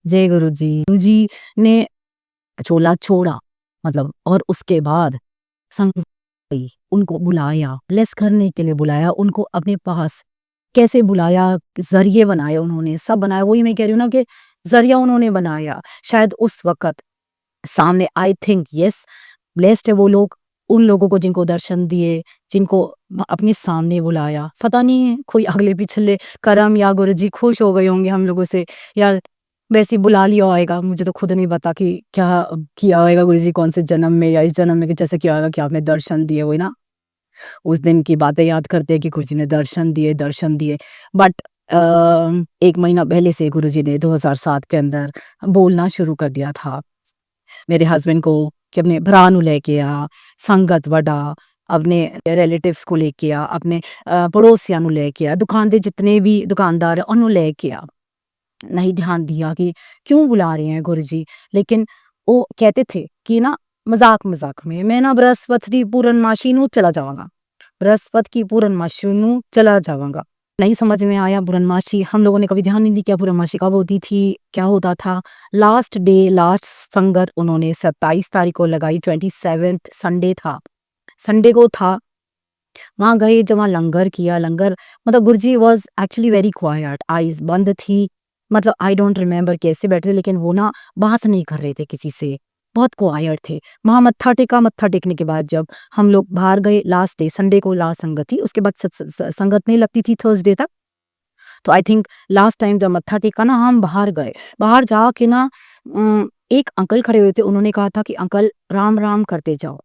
जय गुरु जी। गुरु जी ने चोला छोड़ा, मतलब, और उसके बाद संगति उनको बुलाया, ब्लेस करने के लिए बुलाया, उनको अपने पास कैसे बुलाया, ज़रिए बनाए उन्होंने, सब बनाया। वही मैं कह रही हूँ ना कि ज़रिया उन्होंने बनाया। शायद उस वक़्त सामने, आई थिंक येस, ब्लेस्ड है वो लोग, उन लोगों को जिनको दर्शन दिए, जिनको अपने सामने बुलाया। पता नहीं कोई अगले पिछले कर्म या गुरुजी खुश हो गए होंगे हम लोगों से, या वैसे ही बुला लिया होएगा। मुझे तो खुद नहीं पता कि क्या किया होएगा गुरुजी कौन से जन्म में या इस जन्म में, कि जैसे क्या होगा कि आपने दर्शन दिए हुए ना, उस दिन की बातें याद करते हैं कि गुरुजी ने दर्शन दिए। बट 1 महीना पहले से गुरुजी ने 2007 के अंदर बोलना शुरू कर दिया था मेरे हस्बैंड को कि अपने भरा ਨੂੰ ਲੈ ਕੇ ਆ, ਸੰਗਤ ਵਡਾ, अपने रिलेटिव्स को लेके आ, अपने पड़ोसियों ਨੂੰ ਲੈ ਕੇ आ, दुकान ਦੇ जितने भी दुकानदार हैं उन्होंने ਲੈ के आ। नहीं ध्यान दिया कि क्यों बुला रहे हैं गुरुजी। लेकिन वो कहते थे कि ना, मजाक मजाक में, मैं ना बृहस्पति की पूर्णमासी ਨੂੰ चला जाऊंगा, बृहस्पति की पूर्णमासी ਨੂੰ चला जाऊंगा। नहीं समझ में आया पूर्णमासी, हम लोगों ने कभी ध्यान नहीं दिया पूर्णमासी कब होती थी, क्या होता था। लास्ट डे, लास्ट संगत उन्होंने 27 तारीख को लगाई, 27th संडे था, संडे को था। वहाँ गए, जब वहाँ लंगर किया, लंगर, मतलब Guruji was actually very quiet, eyes बंद थी, मतलब आई डोंट रिमेम्बर कैसे बैठे, लेकिन वो ना बात नहीं कर रहे थे किसी से, बहुत क्वाइट थे। वहाँ मत्था टेका, मत्था टेकने के बाद जब हम लोग बाहर गए, लास्ट डे संडे को लास्ट संगत थी, उसके बाद संगत नहीं लगती थी थर्सडे तक। तो आई थिंक लास्ट टाइम जब मत्था टेका ना, हम बाहर गए, बाहर जाके ना एक अंकल खड़े हुए थे, उन्होंने कहा था कि अंकल राम राम करते जाओ,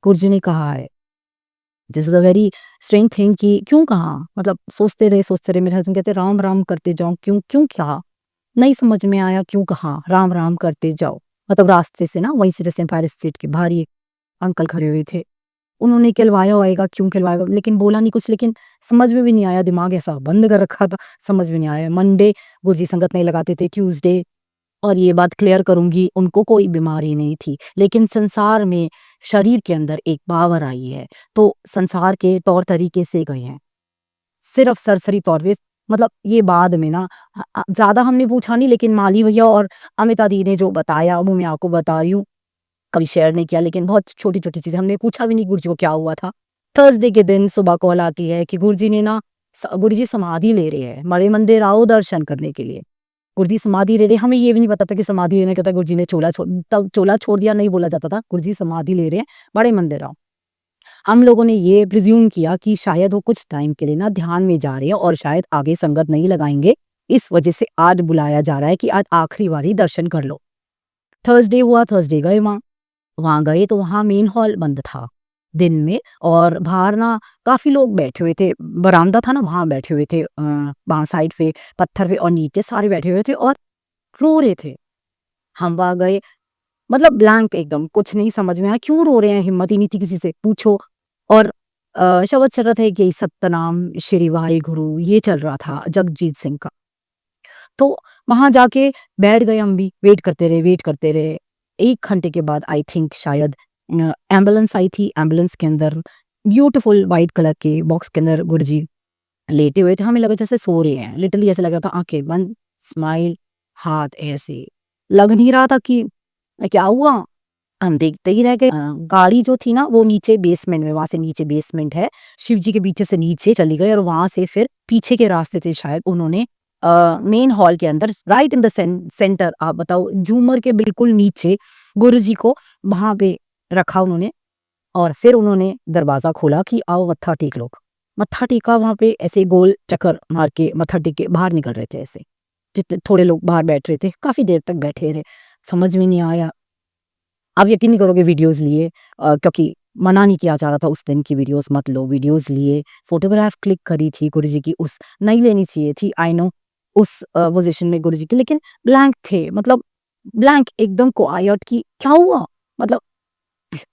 गुरुजी ने कहा है। This is a very strange thing कि क्यों कहा, मतलब सोचते रहे। मेरे हस्बैंड कहते राम राम करते जाओ, क्यों क्यों कहा, नहीं समझ में आया क्यों कहा राम राम करते जाओ। मतलब रास्ते से ना, वहीं से जैसे एम्पायर स्टेट के बाहर ही अंकल खड़े हुए थे, उन्होंने कहलवाया होएगा, क्यों कहलवाया, लेकिन बोला नहीं कुछ, लेकिन समझ में भी नहीं आया, दिमाग ऐसा बंद कर रखा था, समझ में नहीं आया। मंडे गुरुजी संगत नहीं लगाते थे, ट्यूसडे, और ये बात क्लियर करूंगी, उनको कोई बीमारी नहीं थी, लेकिन संसार में शरीर के अंदर एक पावर आई है, तो संसार के तौर तरीके से गए हैं, सिर्फ सरसरी तौर पे। मतलब ये बाद में ना, ज्यादा हमने पूछा नहीं, लेकिन माली भैया और अमिता दी ने जो बताया वो मैं आपको बता रही हूँ, कभी शेयर नहीं किया, लेकिन बहुत छोटी छोटी चीजें, हमने पूछा भी नहीं गुरुजी को क्या हुआ था। थर्सडे के दिन सुबह कॉल आती है कि गुरुजी ने ना, गुरुजी समाधि ले रहे हैं, बड़े मंदिर आओ दर्शन करने के लिए। गुरुजी समाधि ले रहे, हमें ये भी नहीं पता था कि समाधि लेने का था, गुरुजी ने चोला छोड़, तब चोला छोड़ दिया नहीं बोला जाता था, गुरुजी समाधि ले रहे हैं, बड़े मंदिर आओ। हम लोगों ने ये प्रिज्यूम किया कि शायद वो कुछ टाइम के लिए ना ध्यान में जा रहे हैं, और शायद आगे संगत नहीं लगाएंगे, इस वजह से आज बुलाया जा रहा है कि आज आखिरी बारी दर्शन कर लो। थर्सडे हुआ, थर्सडे गए वहाँ गए तो वहाँ मेन हॉल बंद था दिन में, और बाहर ना काफ़ी लोग बैठे हुए थे, बरामदा था ना, वहाँ बैठे हुए थे, वहाँ साइड पे पत्थर पे, और नीचे सारे बैठे हुए थे और रो रहे थे। हम वहाँ गए, मतलब ब्लैंक एकदम, कुछ नहीं समझ में आया क्यों रो रहे हैं, हिम्मत ही नहीं थी किसी से पूछो। और शब्द चल रहा था कि सतनाम श्री वाहे गुरु, ये चल रहा था जगजीत सिंह का। तो वहाँ जाके बैठ गए, हम भी वेट करते रहे। 1 घंटे के बाद आई थिंक शायद एम्बुलेंस आई थी, एम्बुलेंस के अंदर ब्यूटीफुल व्हाइट कलर के बॉक्स के अंदर गुरुजी लेटे हुए थे, हमें लगा जैसे सो रहे हैं, लिटरली ऐसे लग रहा था, आंखें बंद, स्माइल, हाथ ऐसे, लग नहीं रहा था कि क्या हुआ। हम देखते ही रह गए। गाड़ी जो थी ना, वो नीचे बेसमेंट में, वहां से नीचे बेसमेंट है, शिव जी के पीछे से नीचे चली गई, और वहां से फिर पीछे के रास्ते थे, शायद उन्होंने मेन हॉल के अंदर, राइट इन द सेंटर, आप बताओ, झूमर के बिल्कुल नीचे गुरु जी को वहां पे रखा उन्होंने, और फिर उन्होंने दरवाजा खोला कि आओ मत्था टेक लो। मत्था टेका, वहां पे ऐसे गोल चक्कर मार के मत्था टेक के बाहर निकल रहे थे ऐसे, जितने थोड़े लोग बाहर बैठ रहे थे, काफी देर तक बैठे रहे, समझ में नहीं आया। आप यकीन नहीं करोगे, वीडियोस लिए, क्योंकि मना नहीं किया जा रहा था उस दिन की वीडियोस मत लो, वीडियोस लिए, फोटोग्राफ क्लिक करी थी गुरुजी की, उस नहीं लेनी चाहिए थी, आई नो, उस पोजीशन में गुरुजी की, लेकिन ब्लैंक थे, मतलब ब्लैंक एकदम क्वाइट की क्या हुआ, मतलब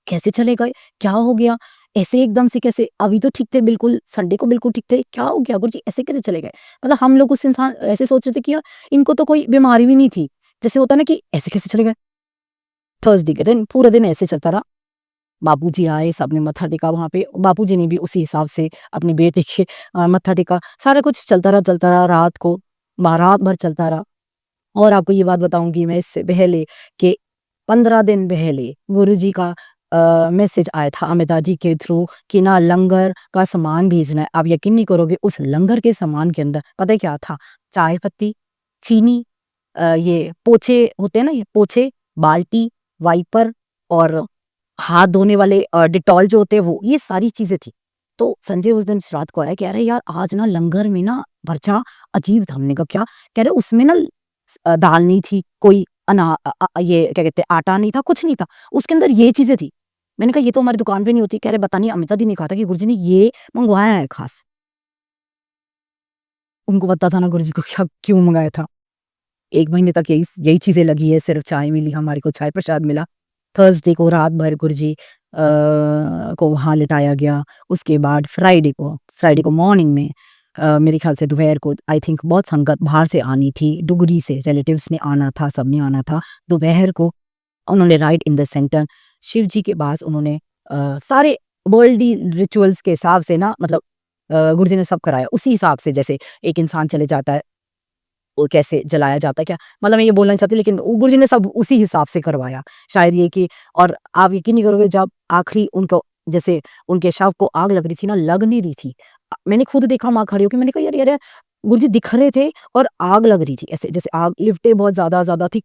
कैसे चले गए, क्या हो गया, ऐसे एकदम से कैसे, अभी तो ठीक थे बिल्कुल, संडे को बिल्कुल ठीक थे, क्या हो गया गुरुजी, ऐसे कैसे चले गए। मतलब हम लोग उस इंसान ऐसे सोच रहे थे कि यार इनको तो कोई बीमारी भी नहीं थी, जैसे होता ना कि ऐसे कैसे चले गए। थर्सडे के दिन पूरा दिन ऐसे चलता रहा। बापूजी आए, सबने मत्था टेका वहाँ पे, बापूजी ने भी उसी हिसाब से अपने बेटे के मत्था टेका, सारा कुछ चलता रहा रात को, रात भर चलता रहा। और आपको ये बात बताऊँगी मैं इससे पहले कि 15 दिन पहले गुरुजी का मैसेज आया था अमिता जी के थ्रू कि ना लंगर का सामान भेजना है। आप यकीन नहीं करोगे उस लंगर के सामान के अंदर पता है क्या था? चाय पत्ती, चीनी, ये पोछे होते हैं ना, ये पोछे, बाल्टी, वाइपर और हाथ धोने वाले डेटॉल जो होते हैं वो, ये सारी चीज़ें थी। तो संजय उस दिन इस रात को आया, कह रहा है यार आज ना लंगर में ना पर्चा अजीब था। हमने कहा क्या? कह रहे उसमें ना दाल नहीं थी, कोई ये क्या कहते हैं आटा नहीं था, कुछ नहीं था। उसके अंदर ये चीज़ें थी। मैंने कहा ये तो हमारी दुकान पे नहीं होती। कह रहे पता नहीं अमिता दी ने कहा था कि गुरुजी ने ये मँगवाया है ख़ास। उनको पता था ना गुरुजी को क्या क्यों मँगाया था। 1 महीने तक यही यही चीज़ें लगी है, सिर्फ़ चाय मिली हमारे को, चाय प्रसाद मिला। थर्सडे को रात भर गुरुजी को वहाँ लिटाया गया। उसके बाद फ्राइडे को मॉर्निंग में मेरे ख़्याल से दोपहर को आई थिंक बहुत संगत बाहर से आनी थी, डुगरी से रिलेटिव्स ने आना था, सबने आना था। दोपहर को उन्होंने right in the centre Shiv ji के पास उन्होंने सारे वर्ल्डी रिचुअल्स के हिसाब से ना मतलब गुरुजी ने सब कराया। उसी हिसाब से जैसे एक इंसान चले जाता है वो कैसे जलाया जाता है क्या मतलब मैं ये बोलना नहीं चाहती लेकिन गुरुजी ने सब उसी हिसाब से करवाया। शायद ये कि और आप यकीन नहीं करोगे जब आखिरी उनको जैसे उनके शव को आग लग रही थी ना, लग नहीं रही थी। मैंने खुद देखा वहाँ खड़े होके मैंने कहा यार यार यार, गुरुजी दिख रहे थे और आग लग रही थी ऐसे जैसे आग लिफ्टें बहुत ज़्यादा थी।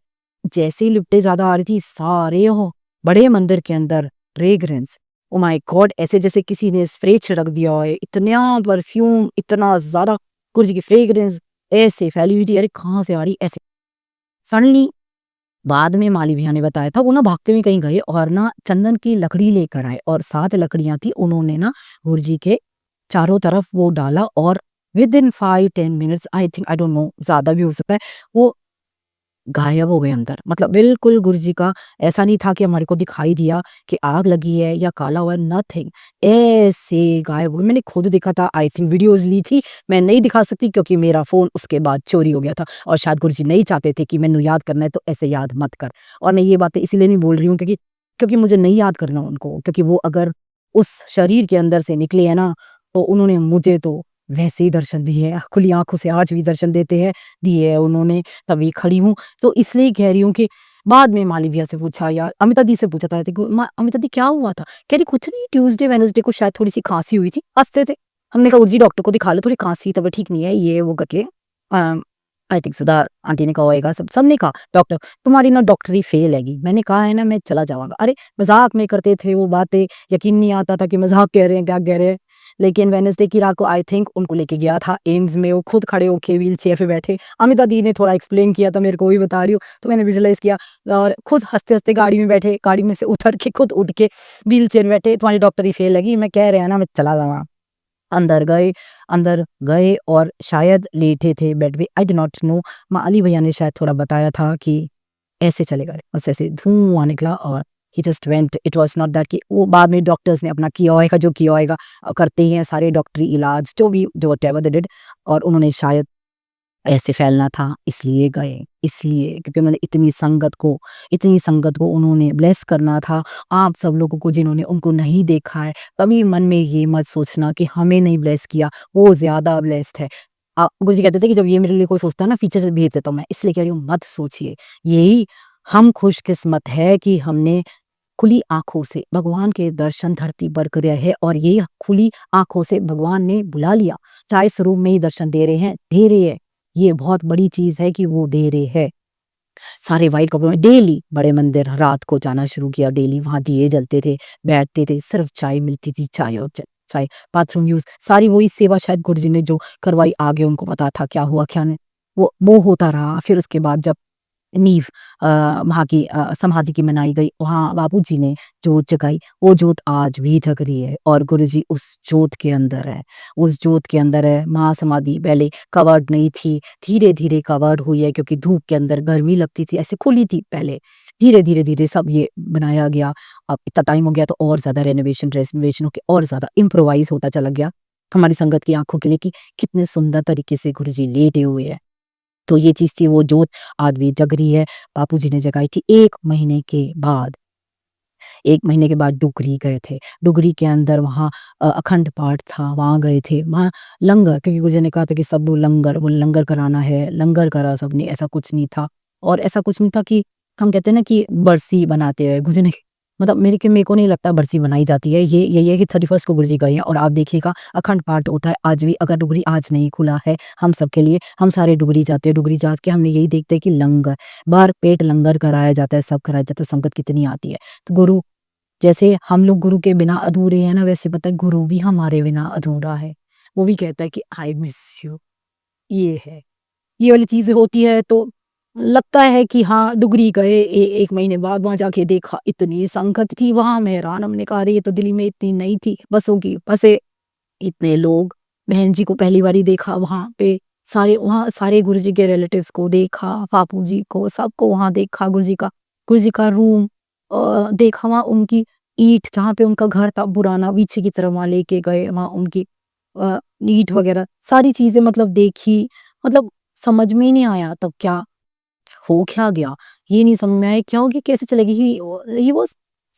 जैसे ही लिफ्टें ज़्यादा आ रही थी सारे हो बड़े मंदिर के अंदर फ्रेग्रेंस ओह माय गॉड ऐसे जैसे किसी ने स्प्रे छिड़क दिया हो, इतना परफ्यूम इतना ज़्यादा गुरुजी की फ्रेग्रेंस ऐसे फैली हुई थी, अरे कहाँ से आ रही ऐसे। सडनली बाद में माली भैया ने बताया था वो ना भागते हुए कहीं गए और ना चंदन की लकड़ी लेकर आए और 7 लकड़ियाँ थी उन्होंने ना गुरुजी के चारों तरफ वो डाला और within 5-10 minutes I think I don't know ज़्यादा भी हो सकता है, वो गायब हो गए अंदर। मतलब बिल्कुल गुरुजी का ऐसा नहीं था कि हमारे को दिखाई दिया कि आग लगी है या काला हुआ है, नथिंग ऐसे गायब हो गए। मैंने खुद देखा था आई थिंक वीडियोज़ ली थी, मैं नहीं दिखा सकती क्योंकि मेरा फ़ोन उसके बाद चोरी हो गया था और शायद गुरुजी नहीं चाहते थे कि मैनू याद करना है तो ऐसे याद मत कर। और मैं ये बातें इसीलिए नहीं बोल रही हूँ क्योंकि क्योंकि मुझे नहीं याद करना उनको क्योंकि वो अगर उस शरीर के अंदर से निकले हैं ना, तो उन्होंने मुझे तो वैसे ही दर्शन दिए हैं, खुली आँखों से आज भी दर्शन देते हैं, दिए हैं उन्होंने, तभी खड़ी हूँ। तो इसलिए कह रही हूँ कि बाद में माली भैया से पूछा या अमिता दी से पूछा था ऐसे को अमिता दी क्या हुआ था? कह रही कुछ नहीं ट्यूसडे वेडनेसडे को शायद थोड़ी-सी खाँसी हुई थी, हँसते थे। हमने कहा उर्जी डॉक्टर को दिखा लो थोड़ी खाँसी तबीयत ठीक नहीं है ये वो करके। अ, आई थिंक सुधा आंटी ने कहा होएगा सबने कहा डॉक्टर तुम्हारी ना डॉक्टरी फेल हैगी। मैंने कहा है ना मैं चला जाऊँगा। अरे मज़ाक में करते थे वो बातें, यकीन नहीं आता था कि मज़ाक कह रहे हैं, क्या कह रहे हैं। लेकिन वेडनेसडे की रात को आई थिंक उनको लेके गया था एम्स में, वो खुद खड़े होके व्हीलचेयर पे बैठे। अमिता दी ने थोड़ा एक्सप्लेन किया था मेरे को वही बता रही हूँ, तो मैंने विजुअलाइज़ किया और खुद हँसते-हँसते गाड़ी में बैठे, गाड़ी में से उतर के खुद उठ के व्हीलचेयर में बैठे, तुम्हारी डॉक्टरी फेल हैगी, मैं कह रहे हैं ना मैं चला जाऊँगा। अंदर गए और शायद लेटे थे बेड पे, I do not know. Ali भैया ने शायद थोड़ा बताया था कि ऐसे चले गए, बस ऐसे धुआँ निकला और he just went. It was not that कि वो बाद में डॉक्टर्स ने अपना किया होएगा जो किया होएगा, करते ही हैं सारे डॉक्टरी इलाज जो भी जो व्हाटएवर दे डिड और उन्होंने शायद ऐसे फैलना था इसलिए गए, इसलिए क्योंकि उन्होंने इतनी संगत को उन्होंने ब्लेस करना था। आप सब लोगों को जिन्होंने उनको नहीं देखा है, कभी मन में ये मत सोचना कि हमें नहीं ब्लेस किया, वो ज़्यादा ब्लेस्ड है। गुरुजी कहते थे कि जब ये मेरे लिए कोई सोचता है ना पीछे से भेज देता हूँ मैं, इसलिए कह रही हूँ मत सोचिए। यही हम खुशकिस्मत है कि हमने खुली आँखों से भगवान के दर्शन धरती पर करे हैं और ये खुली आँखों से भगवान ने बुला लिया। चाहे स्वरूप में ही दर्शन दे रहे हैं, दे रहे हैं। ये बहुत बड़ी चीज़ है कि वो दे रहे हैं। सारे व्हाइट कपड़ों में डेली बड़े मंदिर रात को जाना शुरू किया, डेली वहाँ दिए जलते थे, बैठते थे, सिर्फ चाय मिलती थी, चाय और चाय, बाथरूम यूज़ सारी वही सेवा शायद गुरुजी ने जो करवाई आगे उनको पता था क्या हुआ क्या नहीं। वो होता रहा। फिर उसके बाद जब नींव वहाँ की समाधि की मनाई गई, वहाँ बापूजी ने जोत जगाई, वो जोत आज भी जग रही है और गुरुजी उस जोत के अंदर है, उस जोत के अंदर है। महासमाधि पहले कवर्ड नहीं थी, धीरे-धीरे कवर्ड हुई है क्योंकि धूप के अंदर गर्मी लगती थी, ऐसे खुली थी पहले। धीरे-धीरे सब ये बनाया गया, अब इतना टाइम हो गया तो और ज़्यादा रेनोवेशन होके और ज़्यादा इम्प्रोवाइज़ होता चला गया, हमारी संगत की आँखों के लिए कि कितने सुंदर तरीके से गुरुजी लेटे हुए हैं। तो ये चीज़ थी वो जोत आज भी जग रही है, बापूजी ने जगाई थी 1 महीने के बाद। 1 महीने के बाद डुगरी गए थे। डुगरी के अंदर वहाँ अखंड पाठ था, वहाँ गए थे। वहाँ लंगर, क्योंकि गुरुजी ने कहा था कि सब लोग लंगर, वो लंगर कराना है, लंगर करा सबने, ऐसा कुछ नहीं था। और ऐसा कुछ नहीं था कि हम कहते हैं ना कि बरसी बनाते हैं, गुरुजी ने मतलब मेरे को नहीं लगता बरसी बनाई जाती है। ये यही है कि 31st को गुरुजी गए हैं और आप देखिएगा अखंड पाठ होता है आज भी। अगर डुगरी आज नहीं खुला है हम सबके लिए, हम सारे डुगरी जाते हैं। डुगरी जा के हमने यही देखते हैं कि लंगर, भर पेट लंगर कराया जाता है, सब कराया जाता है, संगत कितनी आती है। तो गुरु, जैसे हम लोग गुरु के बिना अधूरे हैं ना, वैसे पता है गुरु भी हमारे बिना अधूरा है। वो भी कहता है कि आई मिस यू। ये है, ये वाली चीज़ें होती है तो लगता है कि हाँ, डुगरी गए 1 महीने बाद वहाँ जाके देखा इतनी संगत थी वहाँ, मैं हैरान, हमने कहा अरे ये तो दिल्ली में इतनी नहीं थी, बसों की बसें, इतने लोग। बहन जी को पहली बारी देखा वहाँ पे, सारे वहाँ सारे गुरुजी के रिलेटिव्स को देखा, बापू जी को, सबको वहाँ देखा। गुरुजी का रूम देखा, वहाँ उनकी ईंट जहाँ पे उनका घर था पुराना, पीछे की तरफ वहाँ लेके गए, वहाँ उनकी ईंट वगैरह सारी चीज़ें मतलब देखी। मतलब समझ में ही नहीं आया तब क्या हो क्या गया, ये नहीं समझ में आया क्या हो गया, कैसे चले गए। ही वाज़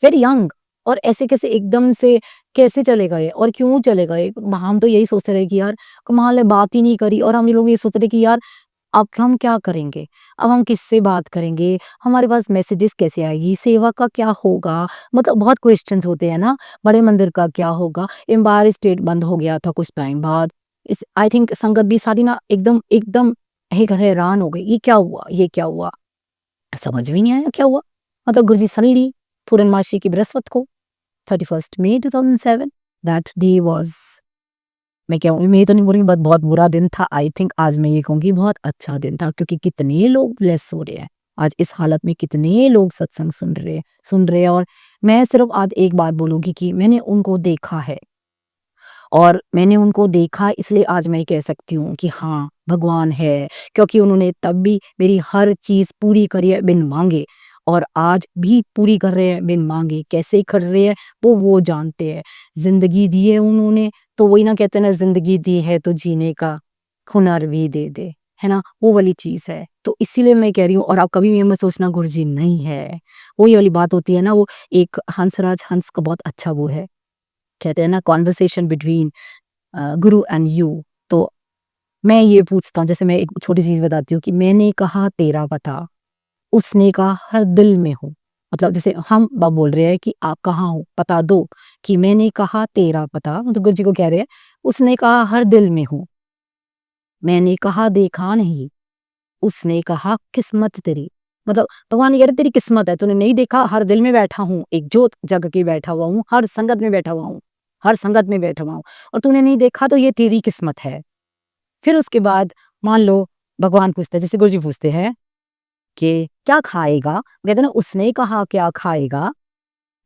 वेरी यंग और ऐसे कैसे एकदम से कैसे चले गए और क्यों चले गए? हम तो यही सोचते रहे कि यार कमाल है, बात ही नहीं करी। और हम लोग ये सोच रहे कि यार अब हम क्या करेंगे? अब हम किससे बात करेंगे? हमारे पास मैसेजेस कैसे आएगी? सेवा का क्या होगा? मतलब बहुत क्वेश्चंस होते हैं ना, बड़े मंदिर का क्या होगा? एम्पायर स्टेट बंद हो गया था कुछ टाइम बाद। इस आई थिंक संगत भी सारी ना एकदम एकदम हैरान हो गई, ये क्या हुआ? ये क्या हुआ? समझ में नहीं आया क्या हुआ? मतलब गुरुजी सडनली पूर्णमासी की बृहस्पति को 31st May 2007 that day was, मैं क्या मैं तो नहीं बोलूँगी बट बहुत बुरा दिन था। आई थिंक आज मैं ये कहूँगी बहुत अच्छा दिन था, क्योंकि कितने लोग ब्लेस हो रहे हैं। आज इस हालत में कितने लोग सत्संग सुन रहे हैं। और मैं सिर्फ़ आज एक बात बोलूँगी कि मैंने उनको देखा है और मैंने उनको देखा इसलिए आज मैं ये कह सकती हूँ कि हाँ, भगवान है, क्योंकि उन्होंने तब भी मेरी हर चीज़ पूरी करी है बिन माँगे और आज भी पूरी कर रहे हैं बिन माँगे। कैसे कर रहे हैं वो जानते हैं। ज़िंदगी दी है उन्होंने, तो वही ना कहते हैं ना, ज़िंदगी दी है तो जीने का हुनर भी दे दे, है ना? वो वाली चीज़ है। तो इसीलिए मैं कह रही हूँ। और आप कभी भी ये मत सोचना गुरुजी नहीं है। वही वाली बात होती है ना, वो एक हंसराज हंस का बहुत अच्छा वो है, कहते हैं ना conversation between Guru and you. तो मैं ये पूछता हूँ, जैसे मैं एक छोटी चीज़ बताती हूँ कि मैंने कहा तेरा पता, उसने कहा हर दिल में हूँ। मतलब जैसे हम बोल रहे हैं कि आप कहाँ हो, पता दो, कि मैंने कहा तेरा पता, मतलब गुरु जी को कह रहे हैं, उसने कहा हर दिल में हूँ। मैंने कहा देखा नहीं, उसने कहा किस्मत तेरी। मतलब भगवान ये कह रहे तेरी किस्मत है, तूने नहीं देखा, हर दिल में बैठा हूँ, एक जोत जग के बैठा हुआ हूँ, हर संगत में बैठा हुआ हूँ, हर संगत में बैठा हुआ हूँ, और तूने नहीं देखा तो ये तेरी किस्मत है। फिर उसके बाद मान लो भगवान पूछते हैं, जैसे गुरुजी पूछते हैं कि क्या खाएगा? कहते हैं ना उसने कहा क्या खाएगा?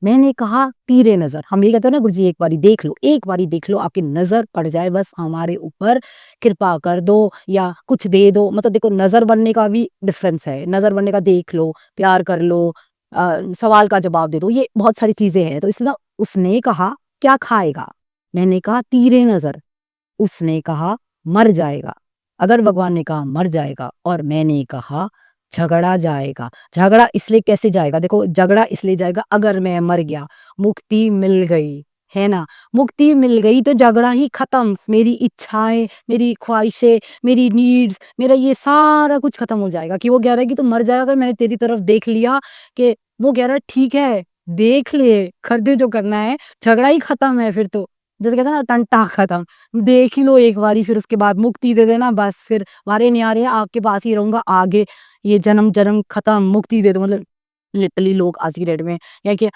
मैंने कहा तीरे नज़र। हम ये कहते हैं ना गुरुजी एक बारी देख लो, एक बारी देख लो, आपकी नज़र पड़ जाए बस हमारे ऊपर, कृपा कर दो या कुछ दे दो। मतलब देखो नज़र बनने का भी डिफ़रेंस है। नज़र बनने का देख लो, प्यार कर लो, सवाल का जवाब दे दो, ये बहुत सारी चीज़ें हैं। तो इसलिए ना उसने कहा क्या खाएगा? मैंने कहा तीरे नज़र। उसने कहा मर जाएगा। अगर भगवान ने कहा मर जाएगा और मैंने कहा झगड़ा जाएगा। झगड़ा इसलिए कैसे जाएगा? देखो झगड़ा इसलिए जाएगा अगर मैं मर गया, मुक्ति मिल गई, है ना? मुक्ति मिल गई तो झगड़ा ही खत्म। मेरी इच्छाएँ, मेरी ख्वाहिशें, मेरी नीड्स, मेरा ये सारा कुछ खत्म हो जाएगा। कि वो कह रहा है कि तू मर जाएगा, अगर मैंने तेरी तरफ देख लिया कि वो कह रहा है ठीक है, देख ले, कर दे जो करना है, झगड़ा ही खत्म है फिर तो। जैसे कहते हैं ना टंटा खत्म। देख ही लो एक बारी, फिर उसके बाद मुक्ति दे देना, बस फिर वारे न्यारे आपके पास ही रहूँगा आगे, ये जन्म खत्म, मुक्ति दे दो। मतलब लिटरली लोग आज की डेट में या कि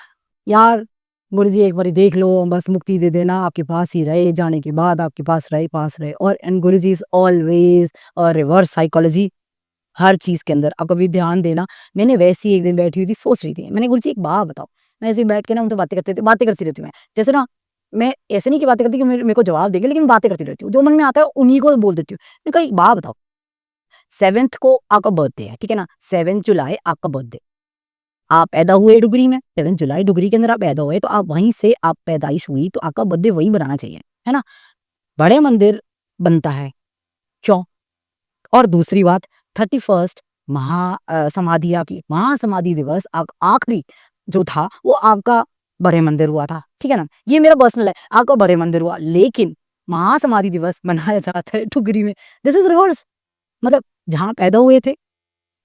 यार गुरुजी एक बारी देख लो, बस मुक्ति दे देना, आपके पास ही रहे, जाने के बाद आपके पास रहे, पास रहे। और and Guruji is always reverse psychology हर चीज़ के अंदर। आप कभी ध्यान देना, मैंने वैसे ही एक दिन बैठी हुई थी, सोच रही थी, मैंने गुरुजी एक बात बताओ, मैं ऐसे ही बैठ के ना उनसे बातें करती रहती हूँ मैं। जैसे ना मैं ऐसे नहीं कि बातें करती कि मेरे को जवाब देंगे, लेकिन बातें करती रहती हूँ, जो मन में आता है उन्हीं को बोल देती हूँ। मैंने कहा एक बात बताओ, 7th को आपका बर्थडे है, ठीक है ना? 7 जुलाई आपका बर्थडे, आप पैदा हुए डुगरी में, 7 जुलाई डुगरी के अंदर आप पैदा हुए, तो आप वहीं से आप पैदाइश हुई, तो आपका बर्थडे वहीं बनाना चाहिए, है ना? बड़े मंदिर बनता है, क्यों? और दूसरी बात 31st समाधि आपकी, महासमाधि दिवस आखिरी जो था वो आपका बड़े मंदिर हुआ था, ठीक है ना? ये मेरा पर्सनल है, आपका बड़े मंदिर हुआ, लेकिन महासमाधि दिवस मनाया जाता है टुकरी में। दिस इज़ रिवर्स, मतलब जहाँ पैदा हुए थे,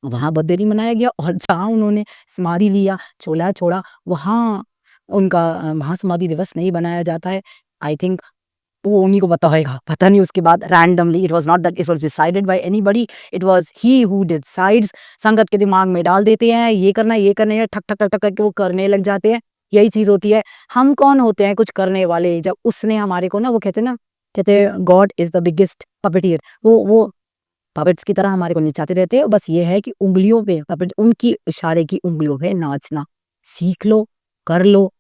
वहाँ बर्थडे नहीं मनाया गया, और जहाँ उन्होंने समाधि लिया, चोला छोड़ा, वहाँ उनका महासमाधि दिवस नहीं मनाया जाता है। आई थिंक वो उन्हीं को पता होएगा। पता नहीं उसके बाद randomly, it was not that it was decided by anybody, it was he who decides. संगत के दिमाग में डाल देते हैं, ये करना है, ये करना है, ठक, ठक, ठक, ठक करके वो करने लग जाते हैं। यही चीज़ होती है। हम कौन होते हैं कुछ करने वाले? जब उसने हमारे को ना, वो कहते हैं ना, कहते हैं God is the biggest puppeteer. वो पपेट्स की तरह हमारे को नचाते रहते हैं। बस ये है कि उँगलियों पे पपेट, उनकी इशारे की उँगलियों पे नाचना सीख लो, कर लो,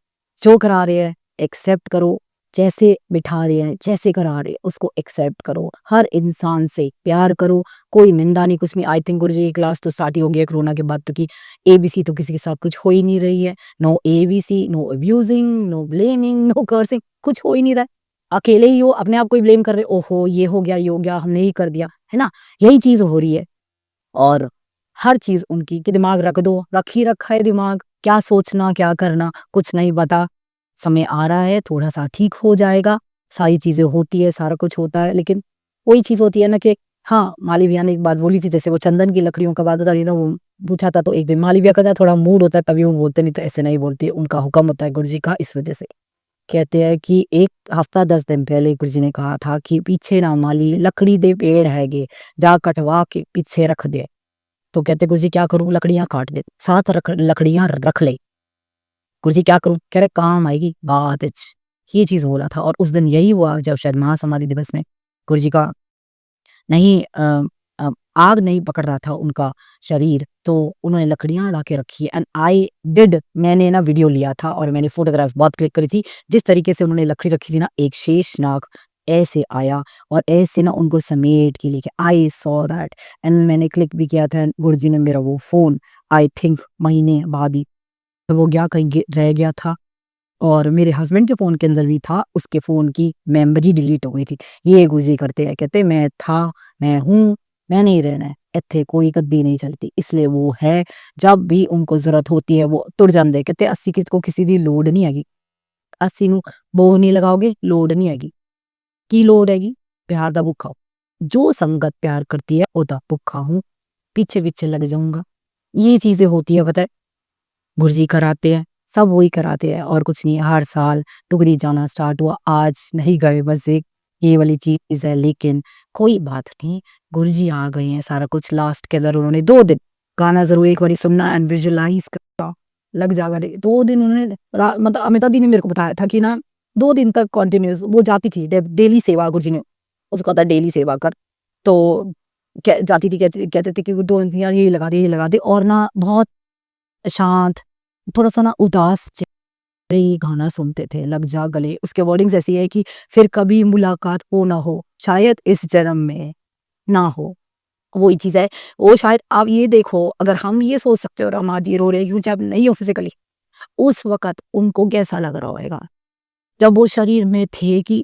जो करा रहे हैं एक्सेप्ट करो, जैसे बिठा रहे हैं, जैसे करा रहे हैं उसको एक्सेप्ट करो, हर इंसान से प्यार करो, कोई निंदा नहीं, कुछ नहीं। आई थिंक गुरुजी की क्लास तो स्टार्ट ही हो गई है कोरोना के बाद, तो कि एबीसी तो किसी के साथ कुछ हो ही नहीं रही है। No ABC, no abusing, no blaming, no cursing, कुछ हो ही नहीं रहा है। अकेले ही हो, अपने आप को ही ब्लेम कर रहे हो, ओहो ये हो गया, ये हो गया, हमने ही कर दिया, है ना? यही चीज़ हो रही है। और हर चीज़ उनकी कि दिमाग रख दो, रख ही रखा है दिमाग, क्या सोचना, क्या करना, कुछ नहीं पता। समय आ रहा है, थोड़ा-सा ठीक हो जाएगा, सारी चीज़ें होती है, सारा कुछ होता है, लेकिन वही चीज़ होती है ना कि हाँ, माली भैया ने एक बात बोली थी, जैसे वो चंदन की लकड़ियों का बात बता रही ना, वो पूछा था, तो एक दिन माली भैया कहता है थोड़ा मूड होता है तभी वो बोलते, नहीं तो ऐसे नहीं बोलते, उनका हुक्म होता है गुरुजी का, इस वजह से। कहते हैं कि 1 हफ्ता 10 दिन पहले गुरुजी ने कहा था कि पीछे ना माली लकड़ी दे पेड़ हैगे, जा कटवा के पीछे रख दे। तो कहते गुरुजी क्या करूँ? लकड़ियाँ काट दे, साथ रख लकड़ियाँ रख ले। गुरुजी क्या करूँ? कह रहे काम आएगी बाद इच। ये चीज़ बोला था, और उस दिन यही हुआ जब शायद महासमाधि दिवस में गुरुजी का नहीं आग नहीं पकड़ रहा था उनका शरीर, तो उन्होंने लकड़ियाँ ला के रखी एंड आई डिड, मैंने ना वीडियो लिया था और मैंने फ़ोटोग्राफ बहुत क्लिक करी थी। जिस तरीके से उन्होंने लकड़ी रखी थी ना, एक शेषनाग ऐसे आया और ऐसे ना उनको समेट के लेके, आई सॉ दैट एंड मैंने क्लिक भी किया था। गुरुजी ने मेरा वो फ़ोन आई थिंक महीने बाद ही, तो वो गया कहीं रह गया था, और मेरे हस्बैंड के फ़ोन के अंदर भी था, उसके फ़ोन की मेमोरी डिलीट हो गई थी। ये गुरुजी करते हैं, कहते मैं था, मैं हूँ, मैंने ही रहना है, इत्थे कोई गद्दी नहीं चलती। इसलिए वो है, जब भी उनको ज़रूरत होती है वो तुर जांदे। कहते अस्सी को किसी दी लोड़ नहीं हैगी, अस्सी नूं बोह नहीं लगाओगे, लोड़ नहीं हैगी। की लोड़ हैगी? प्यार दा भुखा। जो संगत प्यार करती है ओदा भुखा हूँ, पीछे-पीछे लग जाऊँगा। ये चीज़ें होती है, पता है? गुरुजी कराते हैं, सब वही कराते हैं और कुछ नहीं है। हर साल टुकड़ी जाना स्टार्ट हुआ, आज नहीं गए, बस एक ये वाली चीज़ है, लेकिन कोई बात नहीं, गुरुजी आ गए हैं, सारा कुछ लास्ट के अंदर उन्होंने 2 दिन गाना ज़रूर एक बारी सुनना एंड विजुअलाइज़ करना, लग जाएगा रे। 2 दिन उन्होंने मतलब अमिता दी ने मेरे को बताया था कि ना 2 दिन तक कंटिन्यूअस वो जाती थी, डेली सेवा गुरुजी ने उसको कहा था डेली सेवा कर। तो जाती थी, कहते कहते थे कि 2 दिन यार ये लगा दे, ये लगा दे, और ना बहुत शांत, थोड़ा-सा ना उदास चेहरे ये गाना सुनते थे, लग जा गले। उसके वर्डिंग्स ऐसी है कि फिर कभी मुलाकात हो ना हो, शायद इस जन्म में ना हो। वही चीज़ है, वो शायद आप ये देखो, अगर हम ये सोच सकते हो और हम आज ये रो रहे हैं क्यों, चाहे नहीं हो फिज़िकली, उस वक़्त उनको कैसा लग रहा होएगा? जब वो शरीर में थे कि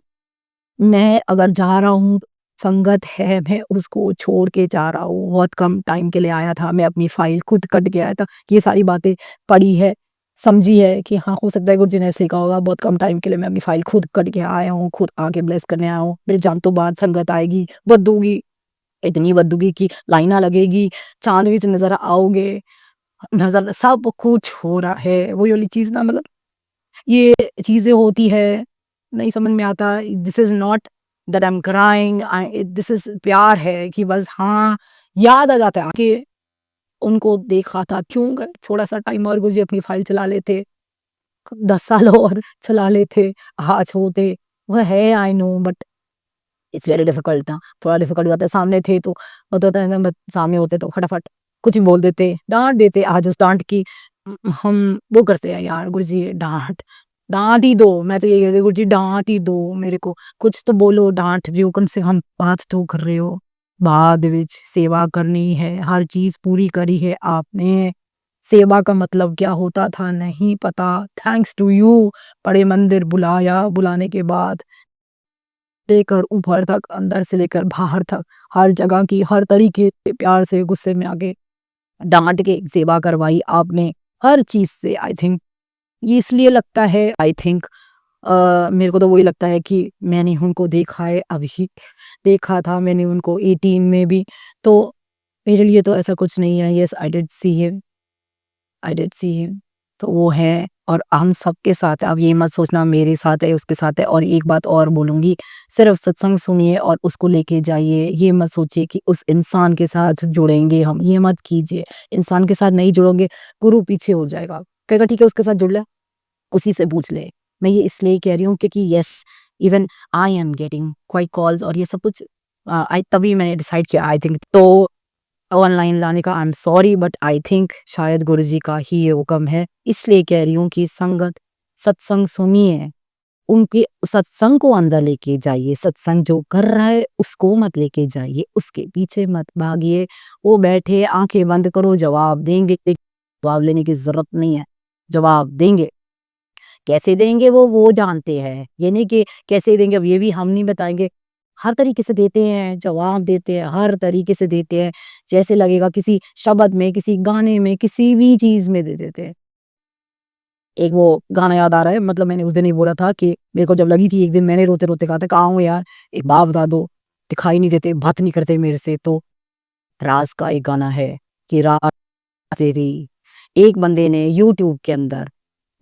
मैं अगर जा रहा हूँ, संगत है, मैं उसको छोड़ के जा रहा हूँ, बहुत कम टाइम के लिए आया था, मैं अपनी फ़ाइल खुद कट के आया था। ये सारी बातें पढ़ी है, समझी है कि हाँ, हो सकता है गुरुजी ने ऐसे कहा होगा, बहुत कम टाइम के लिए मैं अपनी फ़ाइल खुद कट के आया हूँ, खुद आके ब्लेस करने आया हूँ। मेरे जान तो बाद संगत आएगी, बदूगी, इतनी बदूगी कि लाइना लगेगी, चाँद विच नज़र आओगे, नज़र सब कुछ हो रहा है। वही वाली चीज़ ना, मतलब ये चीज़ें होती है, नहीं समझ में आता। This is not that I am crying, I this is प्यार है कि बस हाँ, याद आ जाता है कि उनको देखा था, क्यों गए? थोड़ा-सा टाइम और गुरुजी अपनी फ़ाइल चला लेते, 10 साल और चला लेते, आज होते। वो है I know, but it's very difficult ना, थोड़ा डिफिकल्ट हो जाता है। सामने थे तो होता था ना, सामने होते तो फटाफट कुछ भी बोल देते, डाँट देते। आज उस डाँट की हम वो करते हैं यार, गुरुजी डाँट डाँट ही दो। मैं तो यही कहती हूँ गुरुजी डाँट ही दो मेरे को, कुछ तो बोलो, डाँट रहे हो कम से कम, बात तो कर रहे हो। बाद विच सेवा करनी है, हर चीज़ पूरी करी है आपने। सेवा का मतलब क्या होता था नहीं पता, थैंक्स टू यू बड़े मंदिर बुलाया, बुलाने के बाद लेकर ऊपर तक, अंदर से लेकर बाहर तक, हर जगह की हर तरीके से प्यार से, गुस्से में आके डाँट के सेवा करवाई आपने, हर चीज़ से। आई थिंक ये इसलिए लगता है आई थिंक मेरे को तो वही लगता है कि मैंने उनको देखा है अभी, देखा था मैंने उनको 18 में भी, तो मेरे लिए तो ऐसा कुछ नहीं है। Yes I did see him, I did see him. तो वो है और हम सबके साथ है। अब ये मत सोचना मेरे साथ है, उसके साथ है। और एक बात और बोलूँगी, सिर्फ़ सत्संग सुनिए और उसको लेके जाइए। ये मत सोचिए कि उस इंसान के साथ जुड़ेंगे हम, ये मत कीजिए। इंसान के साथ नहीं जुड़ोगे, गुरु पीछे हो जाएगा। कहेगा ठीक है उसके साथ जुड़ ले, उसी से पूछ ले। मैं ये इसलिए कह रही हूँ क्योंकि yes even I am getting quite calls और ये सब कुछ आई तभी मैंने डिसाइड किया आई थिंक तो ऑनलाइन लाने का। I am sorry but I think शायद गुरुजी का ही ये हुक्म है। इसलिए कह रही हूँ कि संगत सत्संग सुनिए, उनके सत्संग को अंदर लेके जाइए। सत्संग जो कर रहा है उसको मत लेके जाइए, उसके पीछे मत भागिए। वो बैठे आंखें बंद करो, जवाब देंगे। जवाब लेने की जरूरत नहीं है, जवाब देंगे। कैसे देंगे वो जानते हैं। ये नहीं कि कैसे देंगे, अब ये भी हम नहीं बताएंगे। हर तरीके से देते हैं, जवाब देते हैं, हर तरीके से देते हैं। जैसे लगेगा किसी शब्द में, किसी गाने में, किसी भी चीज में दे देते हैं। एक वो गाना याद आ रहा है, मतलब मैंने उस दिन ही बोला था कि मेरे को जब लगी थी, एक दिन मैंने रोते रोते कहा था कहाँ हूँ यार, एक बात बता दो, दिखाई नहीं देते, बात नहीं करते मेरे से। तो राज का एक गाना है कि रात तेरी, एक बंदे ने यूट्यूब के अंदर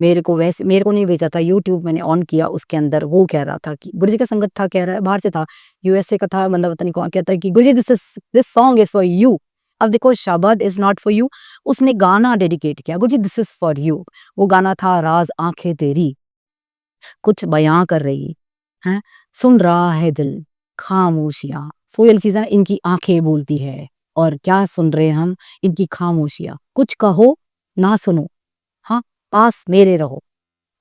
मेरे को, वैसे मेरे को नहीं भेजा था, यूट्यूब मैंने ऑन किया, उसके अंदर वो कह रहा था कि गुरुजी का संगत था, कह रहा है बाहर से था, यूएसए का था बंदा, पता नहीं कौन, कहता है कि Guruji this song is for you. अब देखो शब्द इज नॉट फॉर यू, उसने गाना डेडिकेट किया, गुरुजी दिस इज फॉर यू। वो गाना था राज आंखें तेरी कुछ बयां कर रही हैं, सुन रहा है दिल खामोशियां। सोयल चीजें इनकी आंखें बोलती है और क्या सुन रहे हैं हम, इनकी खामोशियां। कुछ कहो ना सुनो, हाँ पास मेरे रहो,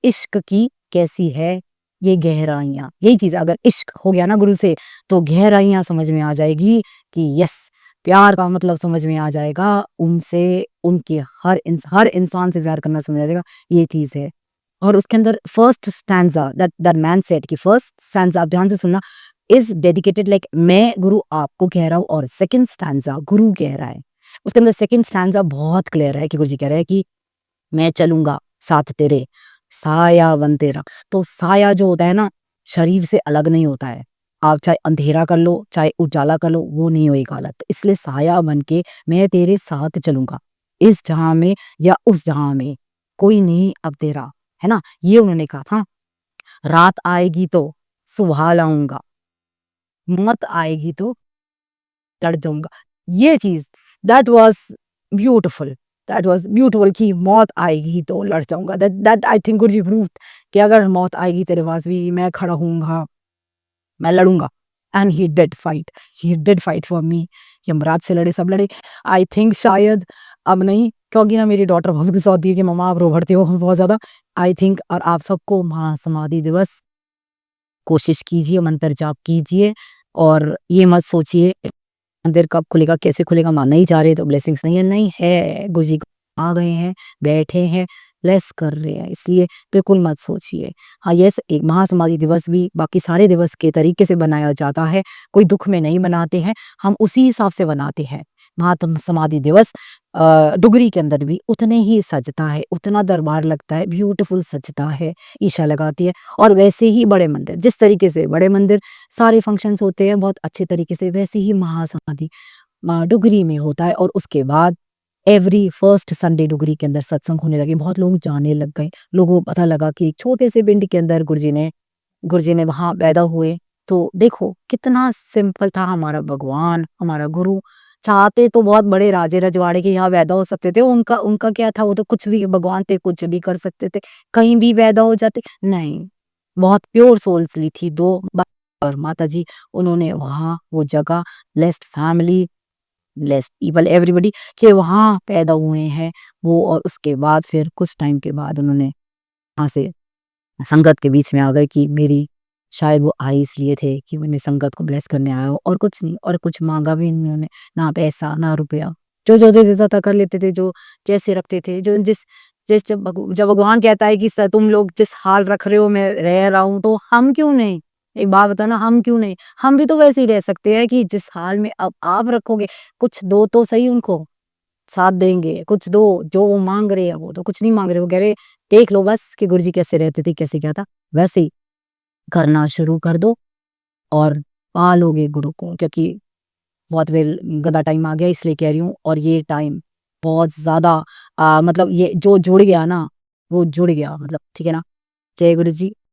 इश्क की कैसी है ये गहराइयाँ। यही चीज़ अगर इश्क हो गया ना गुरु से, तो गहराइयाँ समझ में आ जाएगी कि यस प्यार का मतलब समझ में आ जाएगा। उनसे, उनके हर इंसान से प्यार करना समझ आ जाएगा, ये चीज़ है। और उसके अंदर first stanza that that man said कि फर्स्ट स्टैंजा आप ध्यान से सुनना, इज डेडिकेटेड लाइक मैं गुरु आपको कह रहा हूँ, और सेकंड स्टैंजा गुरु कह रहा है। उसके अंदर सेकंड स्टैंजा बहुत क्लियर है कि गुरु जी कह रहे हैं कि मैं चलूंगा साथ तेरे, साया बन तेरा। तो साया जो होता है ना, शरीर से अलग नहीं होता है। आप चाहे अंधेरा कर लो, चाहे उजाला कर लो, वो नहीं होएगा गलत। इसलिए साया बन के मैं तेरे साथ चलूंगा, इस जहां में या उस जहां में, कोई नहीं अब तेरा, है ना। ये उन्होंने कहा था। रात आएगी तो सुबह लाऊंगा, मौत आएगी तो चढ़ जाऊंगा। ये चीज that was beautiful, that was beautiful कि मौत आएगी तो लड़ जाऊंगा। That that I think Guruji proved कि अगर मौत आएगी तेरे पास भी, मैं खड़ा हूँगा, मैं लड़ूंगा। And he did fight for me. Yamraj से लड़े, सब लड़े। आई थिंक शायद अब नहीं, क्योंकि ना मेरी डॉटर बहुत गुस्सा होती है कि मम्मा आप रो भरते हो बहुत ज्यादा। आई थिंक और आप सबको महासमाधि दिवस कोशिश कीजिए, मंत्र जाप कीजिए और ये मत सोचिए मंदिर कब खुलेगा, कैसे खुलेगा, माँ नहीं जा रहे तो ब्लेसिंग्स नहीं है। नहीं है, गुरुजी आ गए हैं, बैठे हैं, ब्लेस कर रहे हैं, इसलिए बिल्कुल मत सोचिए। हाँ यस, एक महासमाधि दिवस भी बाकी सारे दिवस के तरीके से बनाया जाता है, कोई दुख में नहीं मनाते हैं, हम उसी हिसाब से बनाते हैं। महात्म समाधि दिवस डुगरी के अंदर भी उतने ही सजता है, उतना दरबार लगता है, ब्यूटीफुल सजता है, ईशा लगाती है। और वैसे ही बड़े मंदिर, जिस तरीके से बड़े मंदिर सारे फंक्शंस होते हैं बहुत अच्छे तरीके से, वैसे ही महासमाधि डुगरी में होता है। और उसके बाद एवरी फर्स्ट संडे डुगरी के अंदर सत्संग होने लगे, बहुत लोग जाने लग गए। लोगों को पता लगा कि एक छोटे से पिंड के अंदर गुरुजी ने वहां पैदा हुए। तो देखो कितना सिंपल था हमारा भगवान, हमारा गुरु। चाहते तो बहुत बड़े राजे रजवाड़े के यहाँ पैदा हो सकते थे, उनका उनका क्या था, वो तो कुछ भी भगवान थे, कुछ भी कर सकते थे, कहीं भी पैदा हो जाते। नहीं, बहुत प्योर सोल्स ली थी दो और माता जी, उन्होंने वहाँ वो जगह, blessed family, blessed people, everybody के वहाँ पैदा हुए हैं वो। और उसके बाद फिर कुछ टाइम के बाद उन्होंने वहाँ से संगत के बीच में आ गए कि मेरी, शायद वो आए इसलिए थे कि मैंने संगत को ब्लेस करने आया हो, और कुछ नहीं, और कुछ मांगा भी नहीं उन्होंने, ना पैसा ना रुपया। जो दे देता था कर लेते थे, जो जैसे रखते थे, जो जिस जिस जब भगवान कहता है कि तुम लोग जिस हाल रख रहे हो मैं रह रहा हूँ, तो हम क्यों नहीं, एक बात बताना, हम क्यों नहीं, हम भी तो वैसे ही रह सकते हैं कि जिस हाल में अब आप रखोगे। कुछ दो तो सही, उनको साथ देंगे, कुछ दो। जो वो मांग रहे हैं वो तो कुछ नहीं मांग रहे, वो कह रहे देख लो बस कि गुरुजी कैसे रहते थे, कैसे क्या था, वैसे ही करना शुरू कर दो और पालोगे गुरु को, क्योंकि बहुत वेल गंदा टाइम आ गया इसलिए कह रही हूँ। और ये टाइम बहुत ज़्यादा मतलब ये जो जुड़ गया ना, वो जुड़ गया मतलब, ठीक है ना? जय गुरु जी।